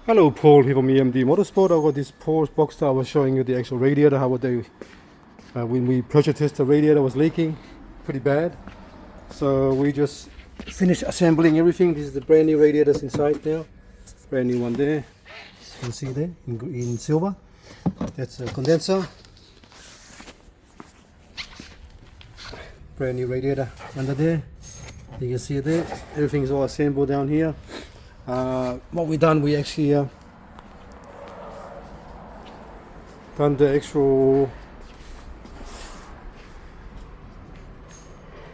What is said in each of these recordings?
Hello, Paul here from EMD Motorsport. I got this Porsche Boxster. I was showing you the actual radiator, how they, when we pressure test the radiator was leaking pretty bad. So we just finished assembling everything. This is the brand new radiators inside now. Brand new one there. You can see there in silver. That's a condenser. Brand new radiator under there. You can see it there. Everything is all assembled down here. What we done, we actually done the actual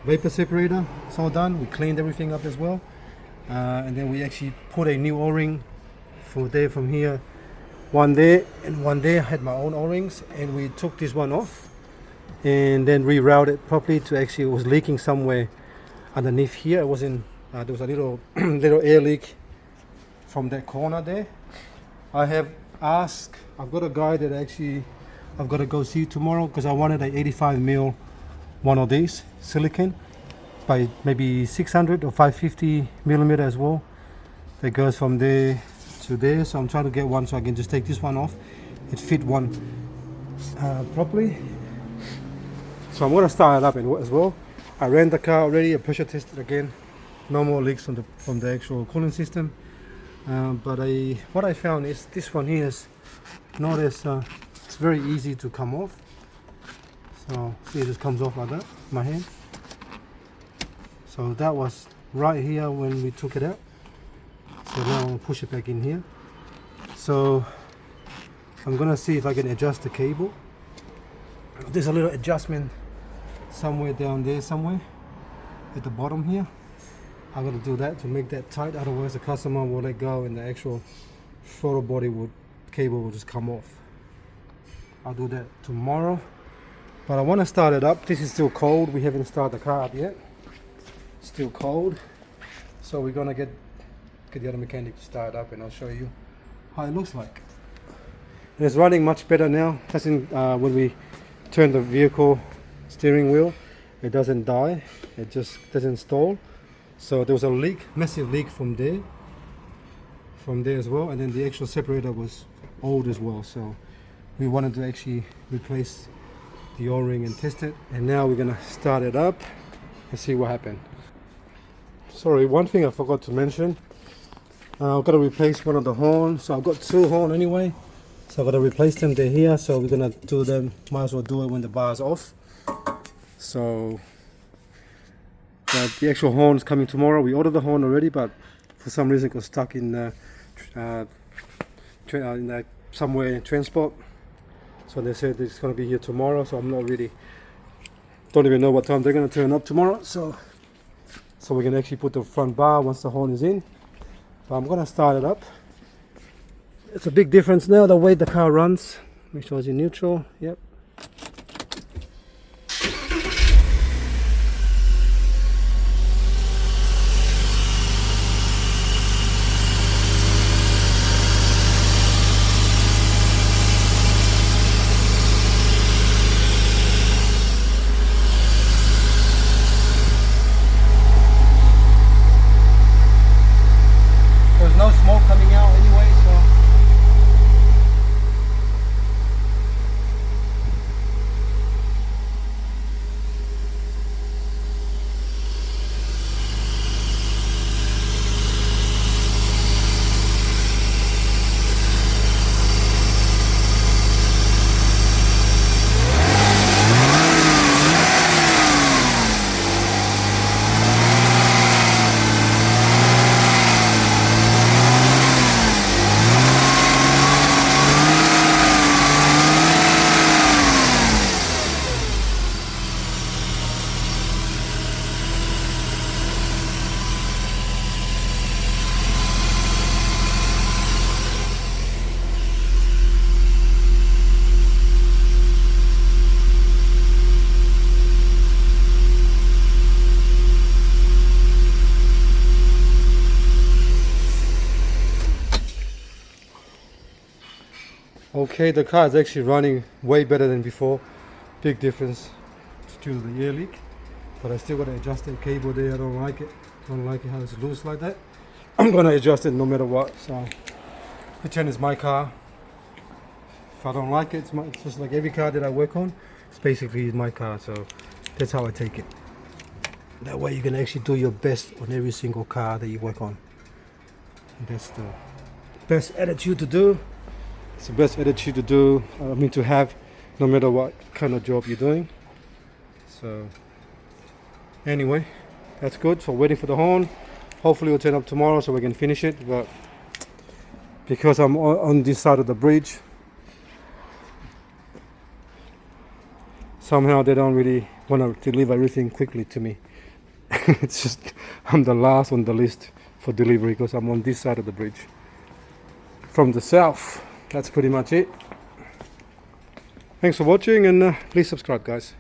vapor separator. It's all done. We cleaned everything up as well, and then we actually put a new O-ring from here, one there and one there. I had my own O-rings, and we took this one off and then rerouted it properly to actually, it was leaking somewhere underneath here. It was in there was a little little air leak from that corner there. I have asked, I've got a guy that actually I've got to go see tomorrow, because I wanted a 85mm one of these silicon by maybe 600 or 550mm as well, that goes from there to there. So I'm trying to get one so I can just take this one off. It fit one properly. So I'm going to start it up as well. I ran the car already, I pressure tested again. No more leaks from the actual cooling system. But what I found is this one here is not as it's very easy to come off. So see, it just comes off like that, my hand. So that was right here when we took it out. So now I'm gonna push it back in here. So I'm gonna see if I can adjust the cable. There's a little adjustment somewhere down there, somewhere at the bottom here. I'm going to do that to make that tight, otherwise the customer will let go and the actual throttle body cable will just come off. I'll do that tomorrow, but I want to start it up. This is still cold. We haven't started the car up yet. Still cold, so we're going to get the other mechanic to start it up, and I'll show you how it looks like. And it's running much better now. When we turn the vehicle steering wheel, it doesn't die, it just doesn't stall. So there was a leak, massive leak from there as well, and then the actual separator was old as well. So we wanted to actually replace the O-ring and test it, and now we're gonna start it up and see what happened. Sorry, one thing I forgot to mention. I've got to replace one of the horns. So I've got two horns anyway, so I've got to replace them. They're here, so we're gonna do them. Might as well do it when the bar's off. So the actual horn's coming tomorrow. We ordered the horn already, but for some reason it got stuck in somewhere in transport. So they said it's going to be here tomorrow. So don't even know what time they're going to turn up tomorrow. So we can actually put the front bar once the horn is in. But I'm going to start it up. It's a big difference now the way the car runs. Make sure it's in neutral. Yep. There's no smoke coming out anyway, so okay, the car is actually running way better than before. Big difference due to the air leak. But I still got to adjust the cable there. I don't like it. Don't like it how it's loose like that. I'm gonna adjust it no matter what. So pretend it's my car. If I don't like it, it's just like every car that I work on. It's basically my car, so that's how I take it. That way you can actually do your best on every single car that you work on. And that's the best attitude to do. It's the best attitude to do, to have, no matter what kind of job you're doing. So anyway, that's good. So waiting for the horn. Hopefully it'll turn up tomorrow so we can finish it. But because I'm on this side of the bridge, somehow they don't really want to deliver everything quickly to me. It's just I'm the last on the list for delivery because I'm on this side of the bridge. From the south, that's pretty much it. Thanks for watching, and please subscribe, guys.